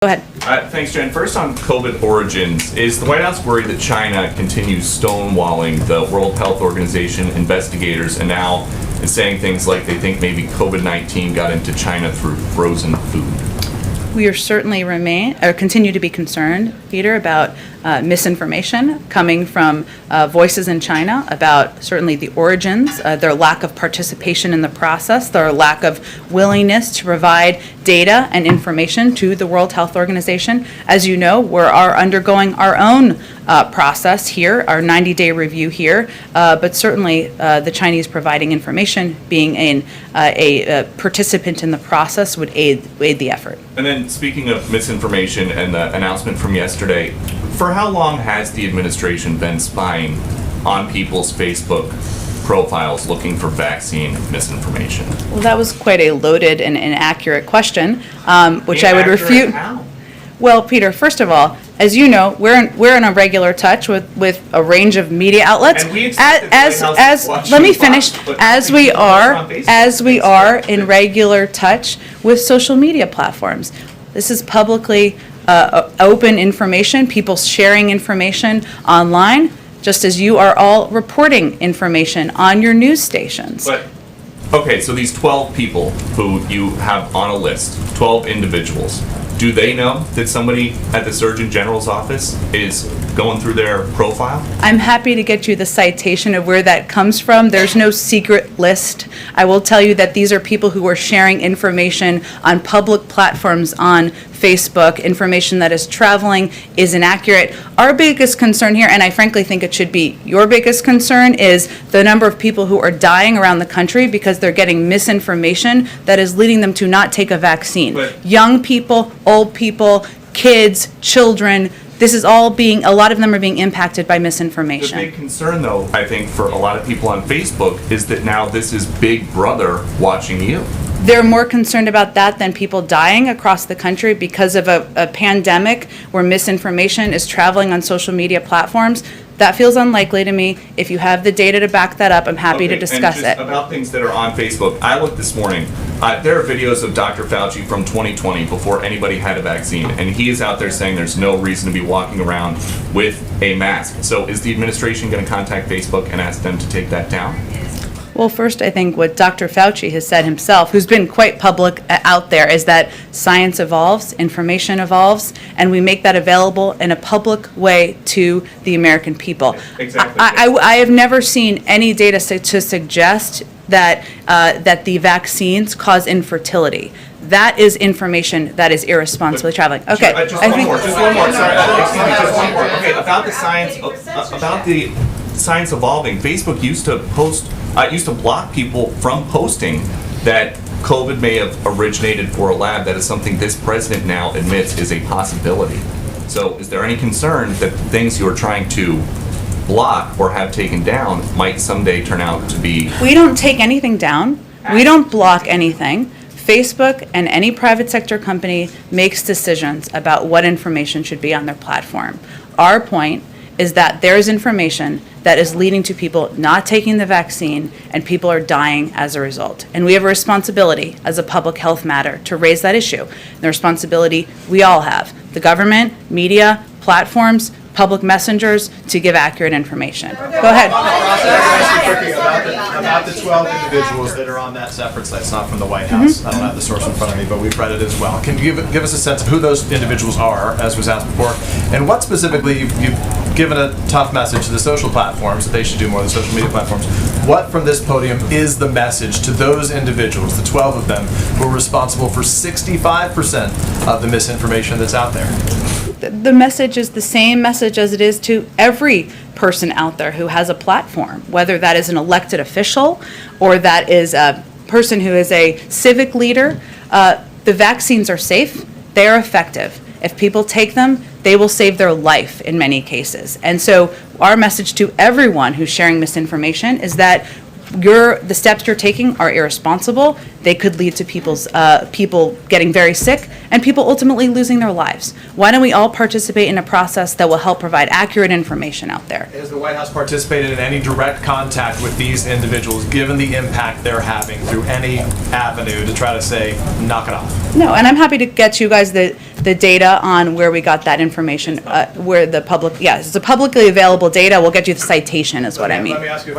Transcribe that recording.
Go ahead. Thanks, Jen. First on COVID origins, is the White House worried that China continues stonewalling the World Health Organization investigators and now is saying things like they think maybe COVID-19 got into China through frozen food? We are certainly continue to be concerned, Peter, about misinformation coming from voices in China about certainly the origins, their lack of participation in the process, their lack of willingness to provide data and information to the World Health Organization. As you know, we are undergoing our own process here, our 90-day review here, but certainly the Chinese providing information, being a participant in the process would aid the effort. And then speaking of misinformation and the announcement from yesterday, for how long has the administration been spying on people's Facebook profiles looking for vaccine misinformation? Well, that was quite a loaded and inaccurate question, which I would Inaccurate refute. how? Well, Peter, first of all, as you know, we're in a regular touch with a range of media outlets. And we expect the White House to watch let me you finish. watch, but As we are in regular touch with social media platforms. This is publicly open information, people sharing information online, just as you are all reporting information on your news stations. But, okay, so these 12 people who you have on a list, 12 individuals, do they know that somebody at the Surgeon General's office is going through their profile? I'm happy to get you the citation of where that comes from. There's no secret list. I will tell you that these are people who are sharing information on public platforms on Facebook, information that is traveling, is inaccurate. Our biggest concern here, and I frankly think it should be your biggest concern, is the number of people who are dying around the country because they're getting misinformation that is leading them to not take a vaccine. But young people, old people, kids, children, this is all a lot of them are being impacted by the misinformation. big concern, though, I think, for a lot of people on Facebook is that now this is Big Brother watching you. They're more concerned about that than people dying across the country because of a pandemic where misinformation is traveling on social media platforms. That feels unlikely to me. If you have the data to back that up, I'm happy to discuss and just it. About things that are on Facebook, I looked this morning. There are videos of Dr. Fauci from 2020 before anybody had a vaccine, and he is out there saying there's no reason to be walking around with a mask. So is the administration going to contact Facebook and ask them to take that down? Well, first, I think what Dr. Fauci has said himself, who's been quite public out there, is that science evolves, information evolves, and we make that available in a public way to the American people. Exactly. I have never seen any data to suggest that that the vaccines cause infertility. That is information that is irresponsibly traveling. Okay. Just one more. Sorry, excuse me. Just one more. Okay, about the science, about the science evolving. Facebook used to block people from posting that COVID may have originated for a lab. That is something this president now admits is a possibility. So, is there any concern that things you are trying to block or have taken down might someday turn out to be? We don't take anything down. We don't block anything. Facebook and any private sector company makes decisions about what information should be on their platform. Our point is that there is information that is leading to people not taking the vaccine and people are dying as a result. And we have a responsibility as a public health matter to raise that issue. And the responsibility we all have, the government, media, platforms, public messengers, to give accurate information. Go ahead. About the 12 individuals that are on that separate site, it's not from the White House. I don't have the source in front of me, but we've read it as well. Can you give us a sense of who those individuals are, as was asked before, and what specifically you've given a tough message to the social platforms that they should do more, the social media platforms. What from this podium is the message to those individuals, the 12 of them, who are responsible for 65% of the misinformation that's out there? The message is the same message as it is to every person out there who has a platform, whether that is an elected official or that is a person who is a civic leader. The vaccines are safe, they are effective. If people take them, they will save their life in many cases. And so our message to everyone who's sharing misinformation is that the steps you're taking are irresponsible. They could lead to people getting very sick and people ultimately losing their lives. Why don't we all participate in a process that will help provide accurate information out there? Has the White House participated in any direct contact with these individuals, given the impact they're having through any avenue to try to say, knock it off? No, and I'm happy to get you guys the the data on where we got that information, where the public, yes, it's a publicly available data. We'll get you the citation is what I mean. Let me ask you